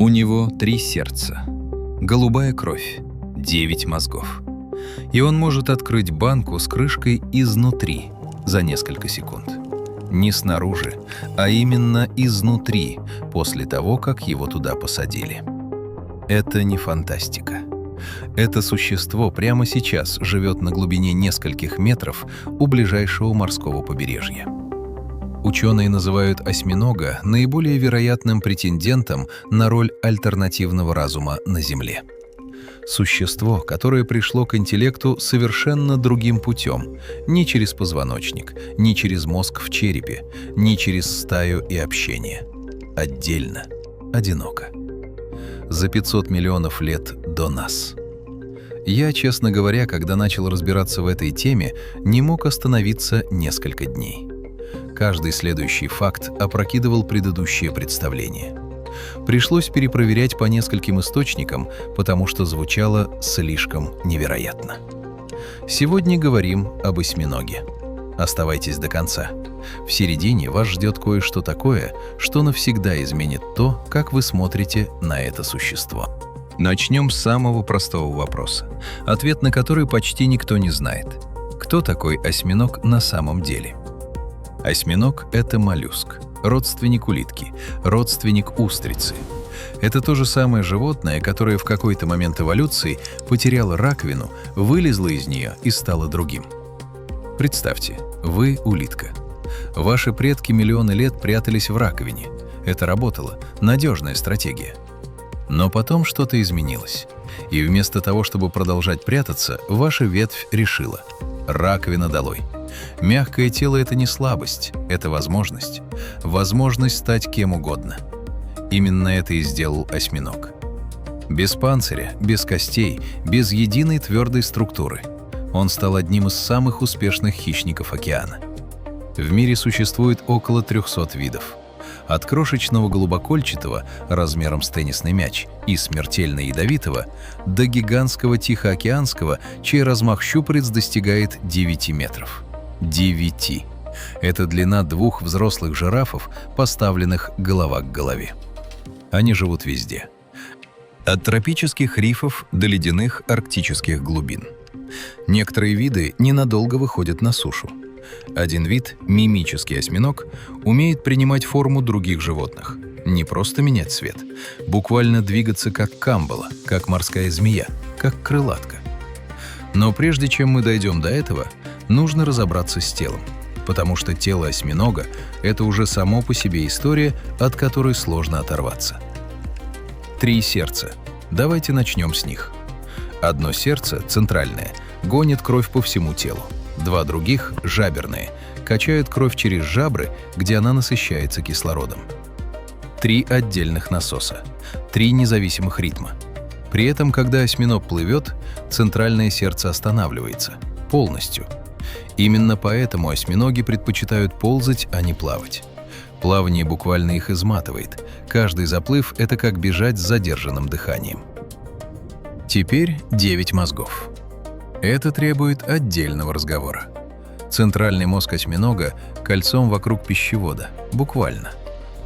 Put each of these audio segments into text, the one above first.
У него 3 сердца, голубая кровь, 9 мозгов. И он может открыть банку с крышкой изнутри за несколько секунд. Не снаружи, а именно изнутри, после того, как его туда посадили. Это не фантастика. Это существо прямо сейчас живет на глубине нескольких метров у ближайшего морского побережья. Ученые называют осьминога наиболее вероятным претендентом на роль альтернативного разума на Земле. Существо, которое пришло к интеллекту совершенно другим путем, не через позвоночник, не через мозг в черепе, не через стаю и общение. Отдельно, одиноко. За 500 миллионов лет до нас. Я, честно говоря, когда начал разбираться в этой теме, не мог остановиться несколько дней. Каждый следующий факт опрокидывал предыдущее представление. Пришлось перепроверять по нескольким источникам, потому что звучало слишком невероятно. Сегодня говорим об осьминоге. Оставайтесь до конца. В середине вас ждет кое-что такое, что навсегда изменит то, как вы смотрите на это существо. Начнем с самого простого вопроса, ответ на который почти никто не знает. Кто такой осьминог на самом деле? Осьминог — это моллюск, родственник улитки, родственник устрицы. Это то же самое животное, которое в какой-то момент эволюции потеряло раковину, вылезло из нее и стало другим. Представьте, вы улитка. Ваши предки миллионы лет прятались в раковине. Это работало, надежная стратегия. Но потом что-то изменилось. И вместо того, чтобы продолжать прятаться, ваша ветвь решила: раковина долой. Мягкое тело — это не слабость, это возможность. Возможность стать кем угодно. Именно это и сделал осьминог. Без панциря, без костей, без единой твердой структуры. Он стал одним из самых успешных хищников океана. В мире существует около 300 видов. От крошечного голубокольчатого, размером с теннисный мяч, и смертельно ядовитого, до гигантского тихоокеанского, чей размах щупалец достигает 9 метров. 9. Это длина 2 взрослых жирафов, поставленных голова к голове. Они живут везде. От тропических рифов до ледяных арктических глубин. Некоторые виды ненадолго выходят на сушу. Один вид, мимический осьминог, умеет принимать форму других животных. Не просто менять цвет, буквально двигаться как камбала, как морская змея, как крылатка. Но прежде чем мы дойдем до этого, нужно разобраться с телом, потому что тело осьминога — это уже само по себе история, от которой сложно оторваться. 3 сердца. Давайте начнем с них. Одно сердце, центральное, гонит кровь по всему телу. 2 других, жаберные, качают кровь через жабры, где она насыщается кислородом. 3 отдельных насоса, 3 независимых ритма. При этом, когда осьминог плывет, центральное сердце останавливается полностью. Именно поэтому осьминоги предпочитают ползать, а не плавать. Плавание буквально их изматывает. Каждый заплыв — это как бежать с задержанным дыханием. Теперь 9 мозгов. Это требует отдельного разговора. Центральный мозг осьминога кольцом вокруг пищевода, буквально.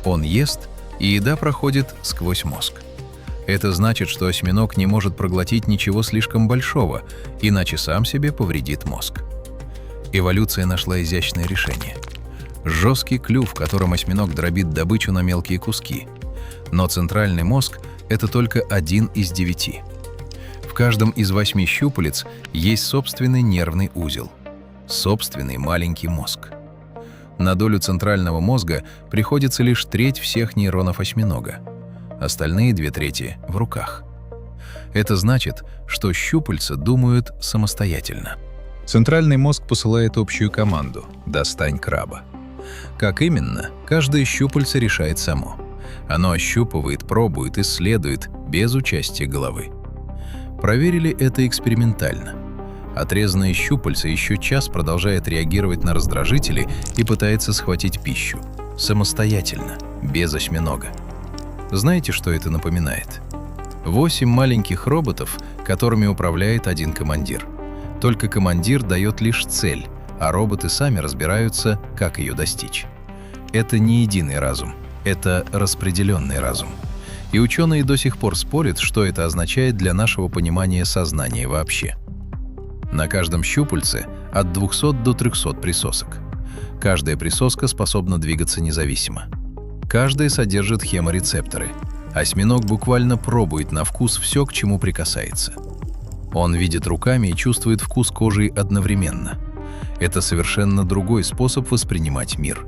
Он ест, и еда проходит сквозь мозг. Это значит, что осьминог не может проглотить ничего слишком большого, иначе сам себе повредит мозг. Эволюция нашла изящное решение. Жесткий клюв, которым осьминог дробит добычу на мелкие куски. Но центральный мозг — это только один из 9. В каждом из 8 щупалец есть собственный нервный узел, собственный маленький мозг. На долю центрального мозга приходится лишь треть всех нейронов осьминога. Остальные 2/3 в руках. Это значит, что щупальца думают самостоятельно. Центральный мозг посылает общую команду «Достань краба». Как именно, каждое щупальце решает само. Оно ощупывает, пробует, исследует, без участия головы. Проверили это экспериментально. Отрезанное щупальце еще час продолжает реагировать на раздражители и пытается схватить пищу. Самостоятельно, без осьминога. Знаете, что это напоминает? 8 маленьких роботов, которыми управляет один командир. Только командир дает лишь цель, а роботы сами разбираются, как ее достичь. Это не единый разум, это распределенный разум. и ученые до сих пор спорят, что это означает для нашего понимания сознания вообще. На каждом щупальце от 200 до 300 присосок. Каждая присоска способна двигаться независимо. Каждая содержит хеморецепторы. Осьминог буквально пробует на вкус все, к чему прикасается. Он видит руками и чувствует вкус кожи одновременно. Это совершенно другой способ воспринимать мир.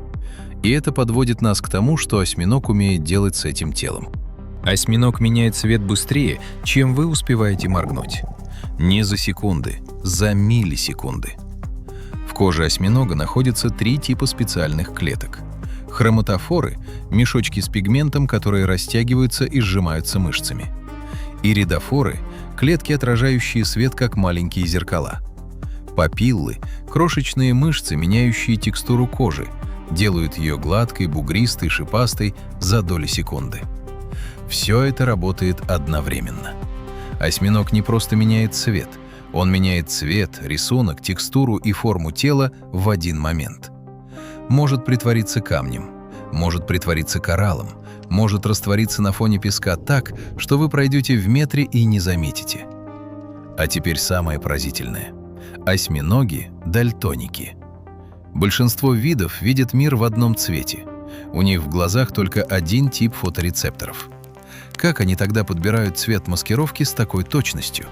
И это подводит нас к тому, что осьминог умеет делать с этим телом. Осьминог меняет цвет быстрее, чем вы успеваете моргнуть. Не за секунды, за миллисекунды. В коже осьминога находятся 3 типа специальных клеток. Хроматофоры – мешочки с пигментом, которые растягиваются и сжимаются мышцами. Иридофоры – клетки, отражающие свет, как маленькие зеркала. Папиллы – крошечные мышцы, меняющие текстуру кожи, делают ее гладкой, бугристой, шипастой за доли секунды. Все это работает одновременно. Осьминог не просто меняет цвет, он меняет цвет, рисунок, текстуру и форму тела в один момент. Может притвориться камнем, может притвориться кораллом, может раствориться на фоне песка так, что вы пройдете в метре и не заметите. А теперь самое поразительное. Осьминоги – дальтоники. Большинство видов видят мир в одном цвете. У них в глазах только один тип фоторецепторов. Как они тогда подбирают цвет маскировки с такой точностью?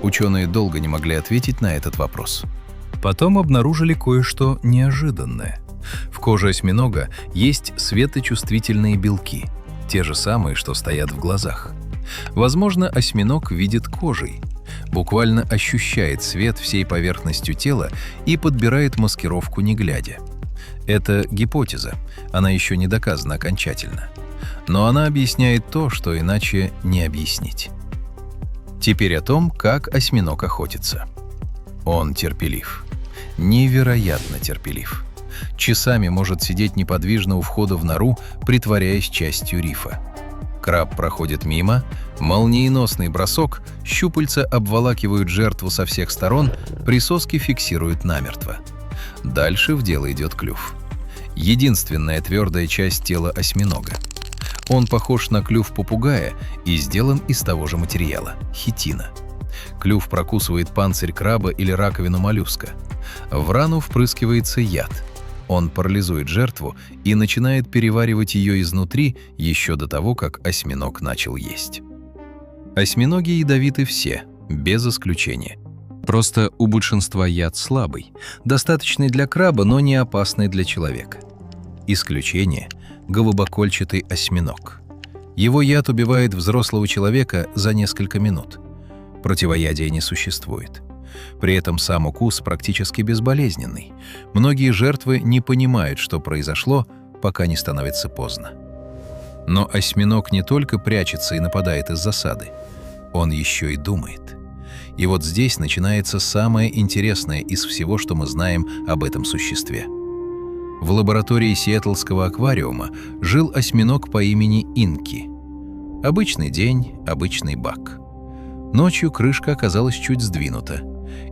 Ученые долго не могли ответить на этот вопрос. Потом обнаружили кое-что неожиданное. В коже осьминога есть светочувствительные белки, те же самые, что стоят в глазах. Возможно, осьминог видит кожей, буквально ощущает свет всей поверхностью тела и подбирает маскировку не глядя. Это гипотеза, она еще не доказана окончательно. Но она объясняет то, что иначе не объяснить. Теперь о том, как осьминог охотится. Он терпелив. Невероятно терпелив. Часами может сидеть неподвижно у входа в нору, притворяясь частью рифа. Краб проходит мимо, молниеносный бросок, щупальца обволакивают жертву со всех сторон, присоски фиксируют намертво. Дальше в дело идет клюв. Единственная твердая часть тела осьминога. Он похож на клюв попугая и сделан из того же материала – хитина. Клюв прокусывает панцирь краба или раковину моллюска. В рану впрыскивается яд. Он парализует жертву и начинает переваривать ее изнутри еще до того, как осьминог начал есть. Осьминоги ядовиты все, без исключения. Просто у большинства яд слабый, достаточный для краба, но не опасный для человека. Исключение – голубокольчатый осьминог. Его яд убивает взрослого человека за несколько минут. Противоядия не существует. При этом сам укус практически безболезненный. Многие жертвы не понимают, что произошло, пока не становится поздно. Но осьминог не только прячется и нападает из засады, он еще и думает. И вот здесь начинается самое интересное из всего, что мы знаем об этом существе. В лаборатории Сиэтлского аквариума жил осьминог по имени Инки. Обычный день, обычный бак. Ночью крышка оказалась чуть сдвинута.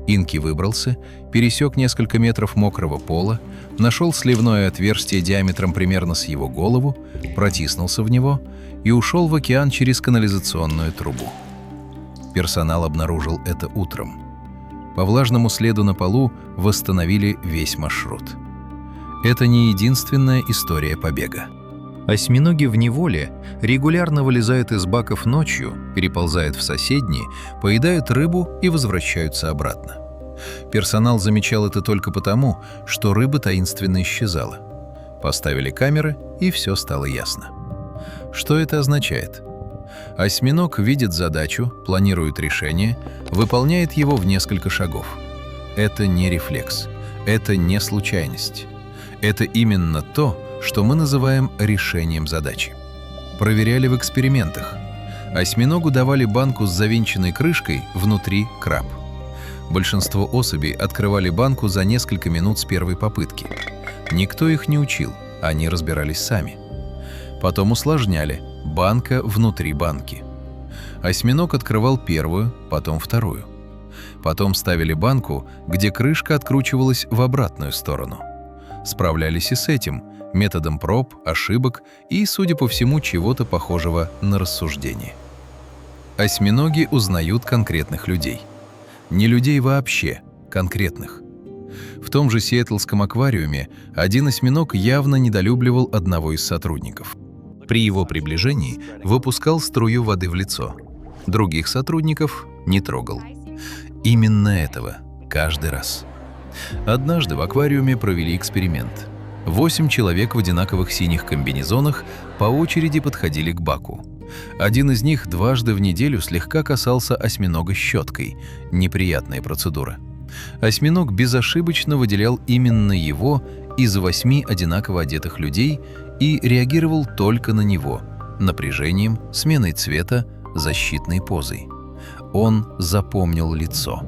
Инки выбрался, пересек несколько метров мокрого пола, нашел сливное отверстие диаметром примерно с его голову, протиснулся в него и ушел в океан через канализационную трубу. Персонал обнаружил это утром. По влажному следу на полу восстановили весь маршрут. Это не единственная история побега. Осьминоги в неволе регулярно вылезают из баков ночью, переползают в соседние, поедают рыбу и возвращаются обратно. Персонал замечал это только потому, что рыба таинственно исчезала. Поставили камеры, и все стало ясно. Что это означает? Осьминог видит задачу, планирует решение, выполняет его в несколько шагов. Это не рефлекс, это не случайность. Это именно то, что мы называем решением задачи. Проверяли в экспериментах. Осьминогу давали банку с завинченной крышкой, внутри краб. Большинство особей открывали банку за несколько минут с первой попытки. Никто их не учил, они разбирались сами. Потом усложняли – банка внутри банки. Осьминог открывал первую, потом вторую. Потом ставили банку, где крышка откручивалась в обратную сторону. Справлялись и с этим, методом проб, ошибок и, судя по всему, чего-то похожего на рассуждение. Осьминоги узнают конкретных людей. Не людей вообще, конкретных. В том же сиэтлском аквариуме один осьминог явно недолюбливал одного из сотрудников. При его приближении выпускал струю воды в лицо. Других сотрудников не трогал. Именно этого каждый раз. Однажды в аквариуме провели эксперимент. 8 человек в одинаковых синих комбинезонах по очереди подходили к баку. Один из них дважды в неделю слегка касался осьминога щеткой. Неприятная процедура. Осьминог безошибочно выделял именно его из 8 одинаково одетых людей и реагировал только на него – напряжением, сменой цвета, защитной позой. Он запомнил лицо.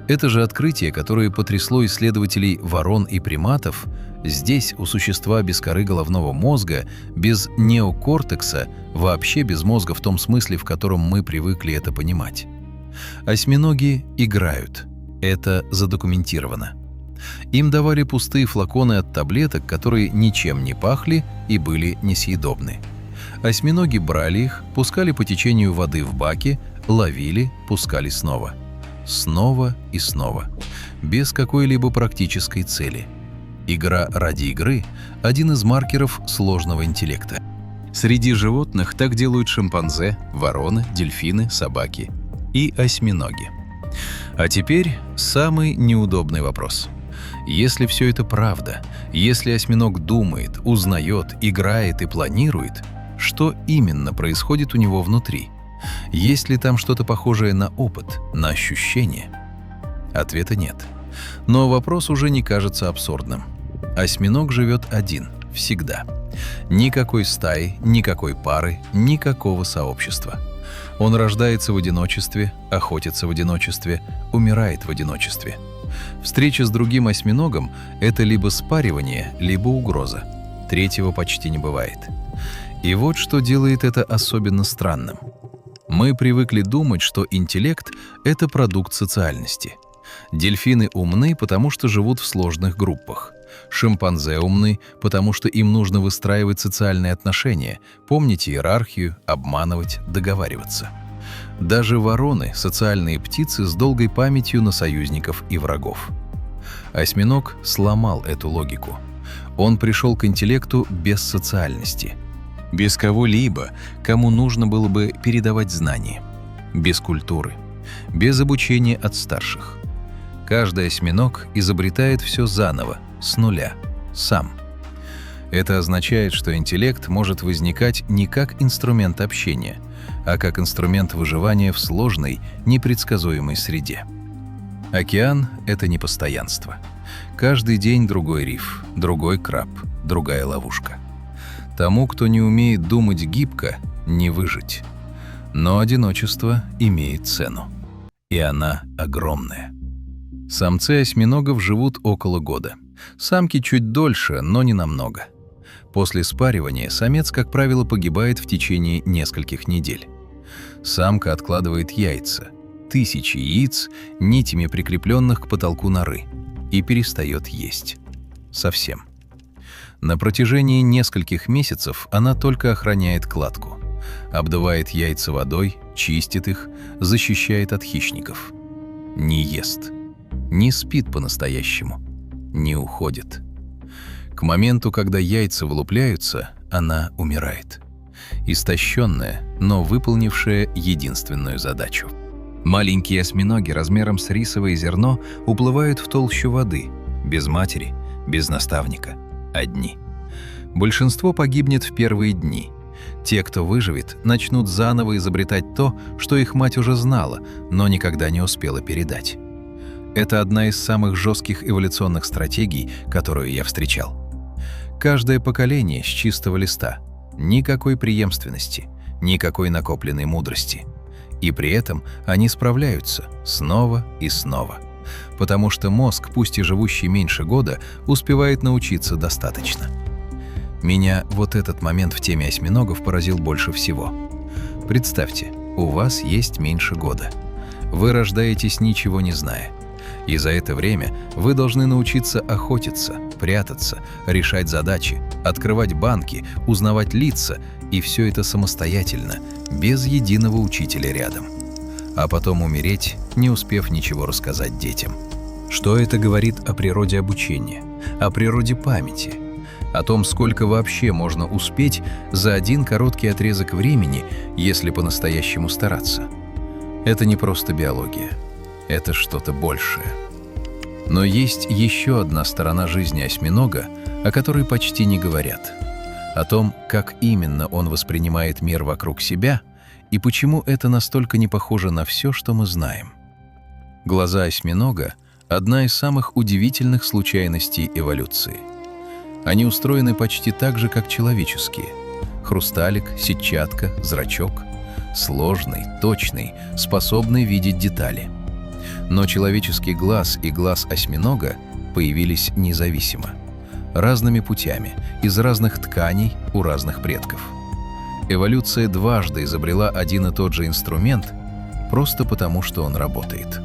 Это же открытие, которое потрясло исследователей ворон и приматов, здесь у существа без коры головного мозга, без неокортекса, вообще без мозга в том смысле, в котором мы привыкли это понимать. Осьминоги играют. Это задокументировано. Им давали пустые флаконы от таблеток, которые ничем не пахли и были несъедобны. Осьминоги брали их, пускали по течению воды в баке, ловили, пускали снова. Снова и снова. Без какой-либо практической цели. Игра ради игры – один из маркеров сложного интеллекта. Среди животных так делают шимпанзе, вороны, дельфины, собаки и осьминоги. А теперь самый неудобный вопрос. Если все это правда, если осьминог думает, узнает, играет и планирует, что именно происходит у него внутри? Есть ли там что-то похожее на опыт, на ощущение? Ответа нет. Но вопрос уже не кажется абсурдным. Осьминог живет один, всегда. Никакой стаи, никакой пары, никакого сообщества. Он рождается в одиночестве, охотится в одиночестве, умирает в одиночестве. Встреча с другим осьминогом – это либо спаривание, либо угроза. Третьего почти не бывает. И вот что делает это особенно странным. Мы привыкли думать, что интеллект – это продукт социальности. Дельфины умны, потому что живут в сложных группах. Шимпанзе умны, потому что им нужно выстраивать социальные отношения, помнить иерархию, обманывать, договариваться. Даже вороны – социальные птицы с долгой памятью на союзников и врагов. Осьминог сломал эту логику. Он пришел к интеллекту без социальности. Без кого-либо, кому нужно было бы передавать знания. Без культуры. Без обучения от старших. Каждый осьминог изобретает все заново, с нуля, сам. Это означает, что интеллект может возникать не как инструмент общения, а как инструмент выживания в сложной, непредсказуемой среде. Океан — это непостоянство. Каждый день другой риф, другой краб, другая ловушка. Тому, кто не умеет думать гибко, не выжить. Но одиночество имеет цену. И она огромная. Самцы осьминогов живут около года. Самки чуть дольше, но не намного. После спаривания самец, как правило, погибает в течение нескольких недель. Самка откладывает яйца, тысячи яиц, нитями прикрепленных к потолку норы, и перестает есть. Совсем. На протяжении нескольких месяцев она только охраняет кладку, обдувает яйца водой, чистит их, защищает от хищников. Не ест. Не спит по-настоящему. Не уходит. К моменту, когда яйца вылупляются, она умирает. Истощенная, но выполнившая единственную задачу. Маленькие осьминоги размером с рисовое зерно уплывают в толщу воды, без матери, без наставника, одни. Большинство погибнет в первые дни. Те, кто выживет, начнут заново изобретать то, что их мать уже знала, но никогда не успела передать. Это одна из самых жестких эволюционных стратегий, которую я встречал. Каждое поколение с чистого листа. Никакой преемственности, никакой накопленной мудрости. И при этом они справляются снова и снова. Потому что мозг, пусть и живущий меньше года, успевает научиться достаточно. Меня вот этот момент в теме осьминогов поразил больше всего. Представьте, у вас есть меньше года. Вы рождаетесь ничего не зная. И за это время вы должны научиться охотиться, прятаться, решать задачи, открывать банки, узнавать лица, и все это самостоятельно, без единого учителя рядом. А потом умереть, не успев ничего рассказать детям. Что это говорит о природе обучения, о природе памяти, о том, сколько вообще можно успеть за один короткий отрезок времени, если по-настоящему стараться? Это не просто биология, это что-то большее. Но есть еще одна сторона жизни осьминога, о которой почти не говорят. О том, как именно он воспринимает мир вокруг себя и почему это настолько не похоже на все, что мы знаем. Глаза осьминога – одна из самых удивительных случайностей эволюции. Они устроены почти так же, как человеческие. Хрусталик, сетчатка, зрачок. Сложный, точный, способный видеть детали. Но человеческий глаз и глаз осьминога появились независимо, разными путями, из разных тканей у разных предков. Эволюция дважды изобрела один и тот же инструмент, просто потому, что он работает.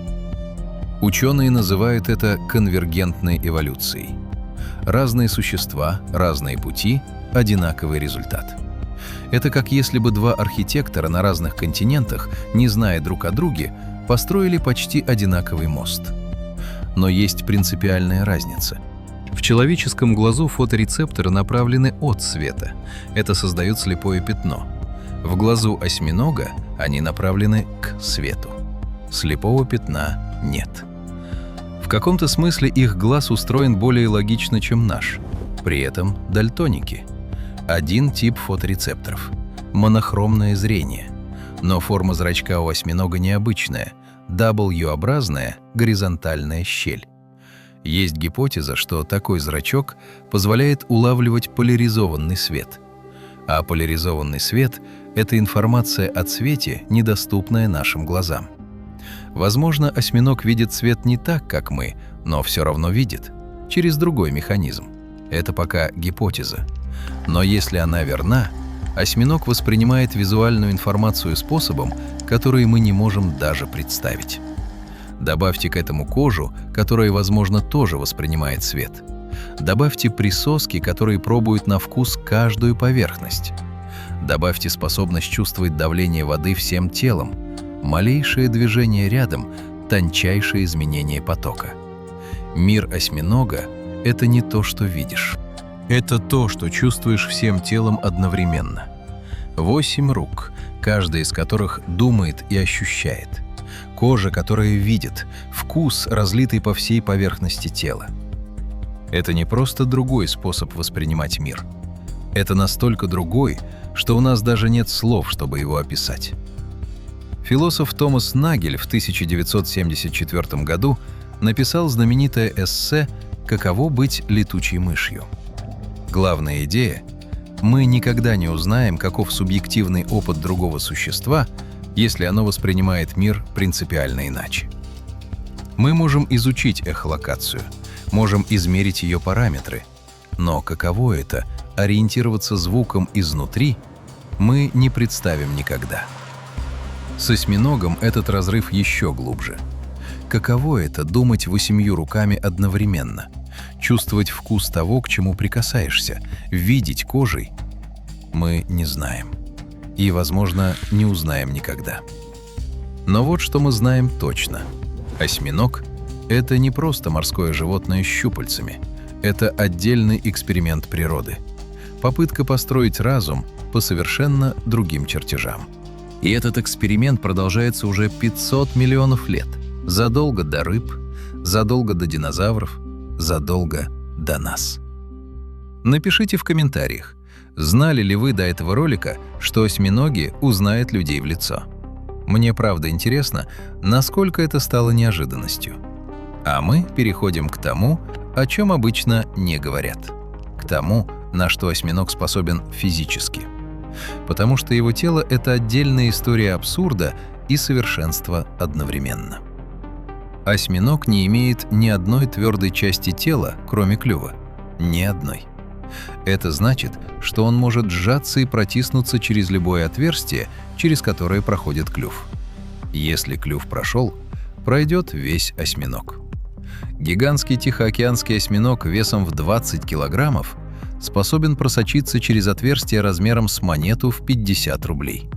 Ученые называют это конвергентной эволюцией. Разные существа, разные пути, одинаковый результат. Это как если бы два архитектора на разных континентах, не зная друг о друге, построили почти одинаковый мост. Но есть принципиальная разница. В человеческом глазу фоторецепторы направлены от света. Это создает слепое пятно. В глазу осьминога они направлены к свету. Слепого пятна нет. В каком-то смысле их глаз устроен более логично, чем наш. При этом дальтоники. Один тип фоторецепторов – монохромное зрение. Но форма зрачка у осьминога необычная – W-образная горизонтальная щель. Есть гипотеза, что такой зрачок позволяет улавливать поляризованный свет. А поляризованный свет – это информация о цвете, недоступная нашим глазам. Возможно, осьминог видит цвет не так, как мы, но все равно видит, через другой механизм. Это пока гипотеза. Но если она верна, осьминог воспринимает визуальную информацию способом, который мы не можем даже представить. Добавьте к этому кожу, которая, возможно, тоже воспринимает свет. Добавьте присоски, которые пробуют на вкус каждую поверхность. Добавьте способность чувствовать давление воды всем телом. Малейшее движение рядом – тончайшее изменение потока. Мир осьминога – это не то, что видишь. Это то, что чувствуешь всем телом одновременно. 8 рук, каждая из которых думает и ощущает. Кожа, которая видит, вкус, разлитый по всей поверхности тела. Это не просто другой способ воспринимать мир. Это настолько другой, что у нас даже нет слов, чтобы его описать. Философ Томас Нагель в 1974 году написал знаменитое эссе «Каково быть летучей мышью?». Главная идея – мы никогда не узнаем, каков субъективный опыт другого существа, если оно воспринимает мир принципиально иначе. Мы можем изучить эхолокацию, можем измерить ее параметры, но каково это – ориентироваться звуком изнутри – мы не представим никогда. С осьминогом этот разрыв еще глубже. Каково это – думать 8 руками одновременно, чувствовать вкус того, к чему прикасаешься, видеть кожей – мы не знаем. И, возможно, не узнаем никогда. Но вот что мы знаем точно. Осьминог – это не просто морское животное с щупальцами. Это отдельный эксперимент природы. Попытка построить разум по совершенно другим чертежам. И этот эксперимент продолжается уже 500 миллионов лет. Задолго до рыб, задолго до динозавров, задолго до нас. Напишите в комментариях, знали ли вы до этого ролика, что осьминоги узнают людей в лицо. Мне правда интересно, насколько это стало неожиданностью. А мы переходим к тому, о чем обычно не говорят. К тому, на что осьминог способен физически. Потому что его тело – это отдельная история абсурда и совершенства одновременно. Осьминог не имеет ни одной твердой части тела, кроме клюва. Ни одной. Это значит, что он может сжаться и протиснуться через любое отверстие, через которое проходит клюв. Если клюв прошел, пройдет весь осьминог. Гигантский тихоокеанский осьминог весом в 20 килограммов способен просочиться через отверстие размером с монету в 50 рублей.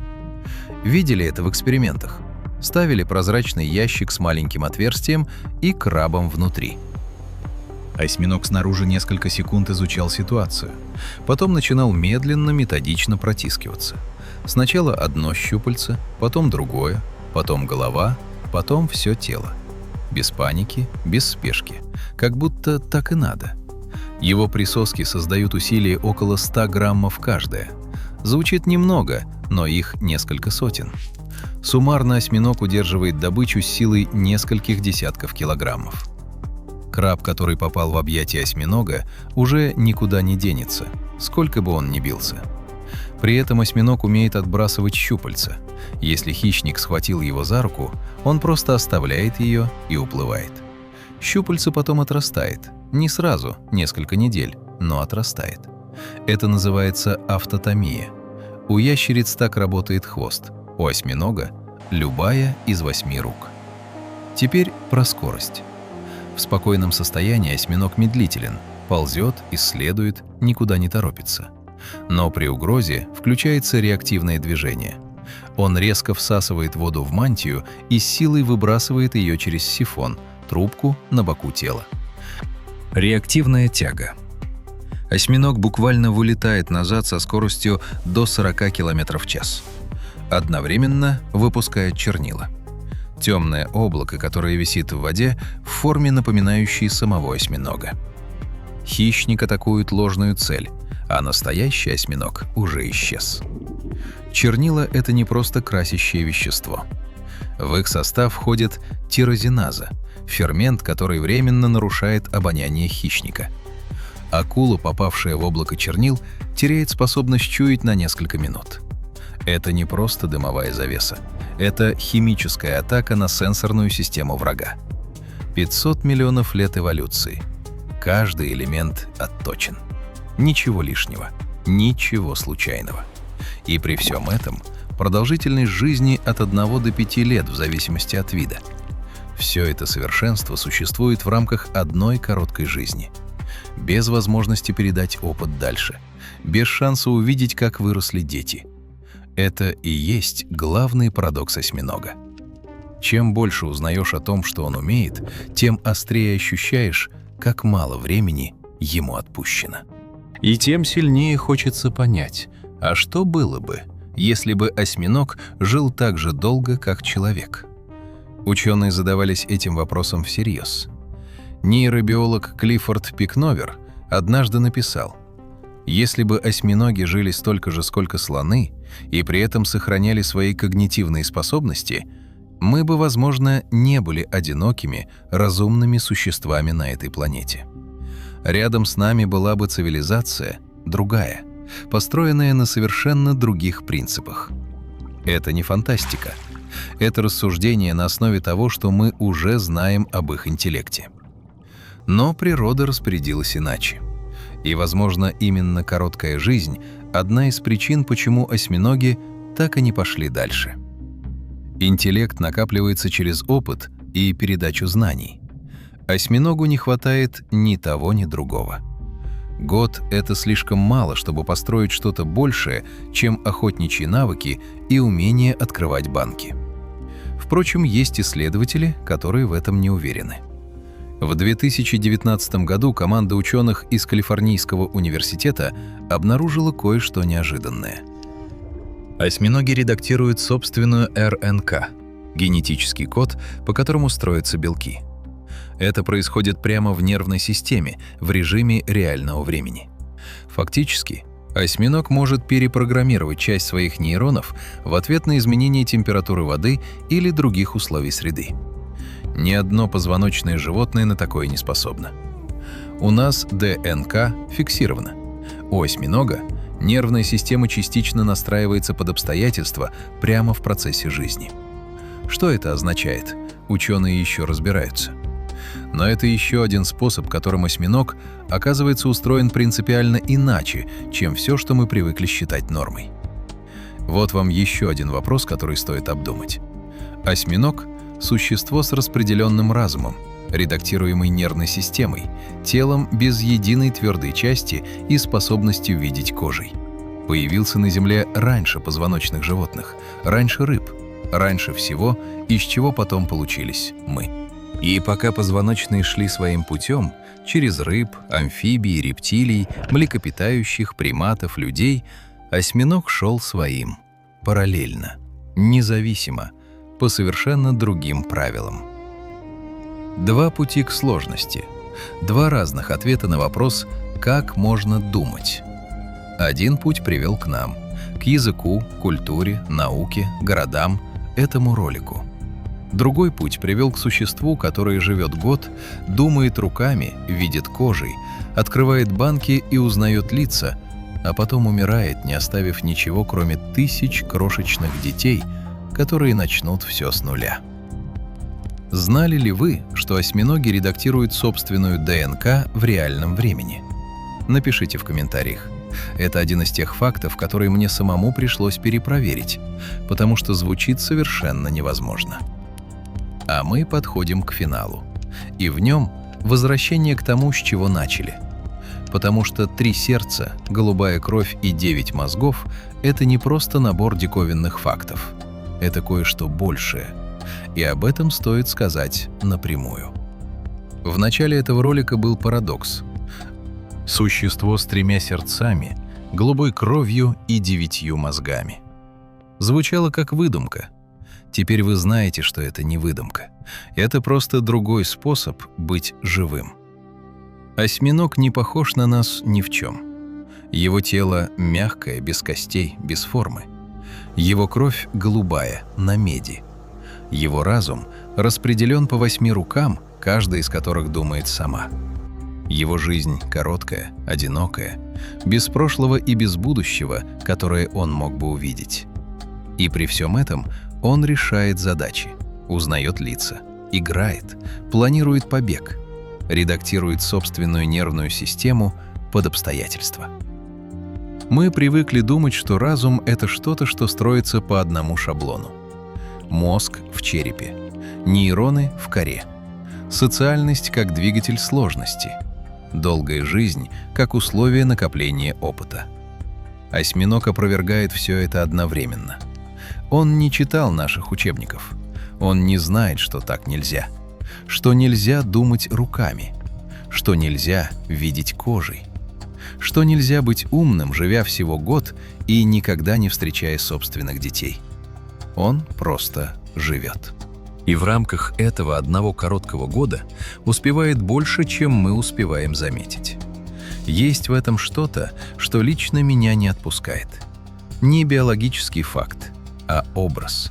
Видели это в экспериментах? Ставили прозрачный ящик с маленьким отверстием и крабом внутри. Осьминог снаружи несколько секунд изучал ситуацию. Потом начинал медленно, методично протискиваться. Сначала одно щупальце, потом другое, потом голова, потом все тело. Без паники, без спешки. Как будто так и надо. Его присоски создают усилие около 100 граммов каждая. Звучит немного, но их несколько сотен. Суммарно осьминог удерживает добычу с силой нескольких десятков килограммов. Краб, который попал в объятия осьминога, уже никуда не денется, сколько бы он ни бился. При этом осьминог умеет отбрасывать щупальца. Если хищник схватил его за руку, он просто оставляет ее и уплывает. Щупальце потом отрастает. Не сразу, несколько недель, но отрастает. Это называется автотомия. У ящериц так работает хвост, у осьминога – любая из 8 рук. Теперь про скорость. В спокойном состоянии осьминог медлителен, ползет, исследует, никуда не торопится. Но при угрозе включается реактивное движение. Он резко всасывает воду в мантию и с силой выбрасывает ее через сифон, трубку на боку тела. Реактивная тяга. Осьминог буквально вылетает назад со скоростью до 40 км в час. Одновременно выпускает чернила. Темное облако, которое висит в воде, в форме, напоминающей самого осьминога. Хищник атакует ложную цель, а настоящий осьминог уже исчез. Чернила – это не просто красящее вещество. В их состав входит тирозиназа – фермент, который временно нарушает обоняние хищника. Акула, попавшая в облако чернил, теряет способность чуять на несколько минут. Это не просто дымовая завеса. Это химическая атака на сенсорную систему врага. 500 миллионов лет эволюции. Каждый элемент отточен. Ничего лишнего, ничего случайного. И при всем этом продолжительность жизни от 1 до 5 лет в зависимости от вида. Все это совершенство существует в рамках одной короткой жизни. Без возможности передать опыт дальше. Без шанса увидеть, как выросли дети. Это и есть главный парадокс осьминога. Чем больше узнаешь о том, что он умеет, тем острее ощущаешь, как мало времени ему отпущено. И тем сильнее хочется понять, а что было бы, если бы осьминог жил так же долго, как человек? Ученые задавались этим вопросом всерьез. Нейробиолог Клиффорд Пикновер однажды написал: «Если бы осьминоги жили столько же, сколько слоны, и при этом сохраняли свои когнитивные способности, мы бы, возможно, не были одинокими, разумными существами на этой планете. Рядом с нами была бы цивилизация другая, построенная на совершенно других принципах». Это не фантастика. Это рассуждение на основе того, что мы уже знаем об их интеллекте. Но природа распорядилась иначе. И, возможно, именно короткая жизнь – одна из причин, почему осьминоги так и не пошли дальше. Интеллект накапливается через опыт и передачу знаний. Осьминогу не хватает ни того, ни другого. Год – это слишком мало, чтобы построить что-то большее, чем охотничьи навыки и умение открывать банки. Впрочем, есть исследователи, которые в этом не уверены. В 2019 году команда ученых из Калифорнийского университета обнаружила кое-что неожиданное. Осьминоги редактируют собственную РНК – генетический код, по которому строятся белки. Это происходит прямо в нервной системе, в режиме реального времени. Фактически, осьминог может перепрограммировать часть своих нейронов в ответ на изменение температуры воды или других условий среды. Ни одно позвоночное животное на такое не способно. У нас ДНК фиксирована. У осьминога нервная система частично настраивается под обстоятельства прямо в процессе жизни. Что это означает? Ученые еще разбираются. Но это еще один способ, которым осьминог оказывается устроен принципиально иначе, чем все, что мы привыкли считать нормой. Вот вам еще один вопрос, который стоит обдумать. Осьминог – существо с распределенным разумом, редактируемый нервной системой, телом без единой твердой части и способностью видеть кожей. Появился на Земле раньше позвоночных животных, раньше рыб, раньше всего, из чего потом получились мы. И пока позвоночные шли своим путем, через рыб, амфибий, рептилий, млекопитающих, приматов, людей, осьминог шел своим, параллельно, независимо, по совершенно другим правилам. Два пути к сложности, два разных ответа на вопрос, как можно думать. Один путь привел к нам, к языку, культуре, науке, городам, этому ролику. Другой путь привел к существу, которое живет год, думает руками, видит кожей, открывает банки и узнает лица, а потом умирает, не оставив ничего, кроме тысяч крошечных детей, которые начнут все с нуля. Знали ли вы, что осьминоги редактируют собственную ДНК в реальном времени? Напишите в комментариях. Это один из тех фактов, которые мне самому пришлось перепроверить, потому что звучит совершенно невозможно. А мы подходим к финалу. И в нем возвращение к тому, с чего начали. Потому что 3 сердца, голубая кровь и 9 мозгов — это не просто набор диковинных фактов. Это кое-что большее. И об этом стоит сказать напрямую. В начале этого ролика был парадокс. Существо с 3 сердцами, голубой кровью и 9 мозгами. Звучало как выдумка. Теперь вы знаете, что это не выдумка. Это просто другой способ быть живым. Осьминог не похож на нас ни в чем. Его тело мягкое, без костей, без формы. Его кровь голубая, на меди. Его разум распределен по 8 рукам, каждая из которых думает сама. Его жизнь короткая, одинокая, без прошлого и без будущего, которое он мог бы увидеть. И при всем этом он решает задачи, узнает лица, играет, планирует побег, редактирует собственную нервную систему под обстоятельства. Мы привыкли думать, что разум — это что-то, что строится по одному шаблону. Мозг в черепе, нейроны в коре, социальность как двигатель сложности, долгая жизнь как условие накопления опыта. Осьминог опровергает все это одновременно. Он не читал наших учебников. Он не знает, что так нельзя. Что нельзя думать руками. Что нельзя видеть кожей. Что нельзя быть умным, живя всего год и никогда не встречая собственных детей. Он просто живет. И в рамках этого одного короткого года успевает больше, чем мы успеваем заметить. Есть в этом что-то, что лично меня не отпускает. Не биологический факт, а образ.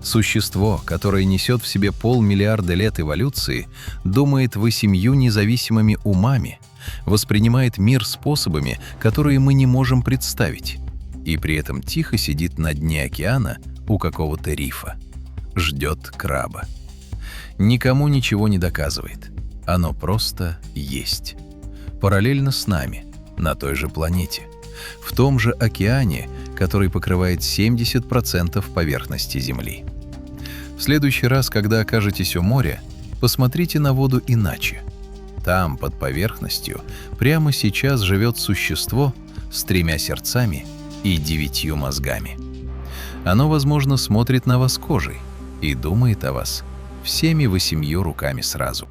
Существо, которое несет в себе 500 миллиарда лет эволюции, думает 8 независимыми умами, воспринимает мир способами, которые мы не можем представить, и при этом тихо сидит на дне океана у какого-то рифа, ждет краба. Никому ничего не доказывает, оно просто есть. Параллельно с нами, на той же планете, в том же океане, который покрывает 70% поверхности Земли. В следующий раз, когда окажетесь у моря, посмотрите на воду иначе. Там, под поверхностью, прямо сейчас живет существо с 3 сердцами и 9 мозгами. Оно, возможно, смотрит на вас кожей и думает о вас всеми 8 руками сразу.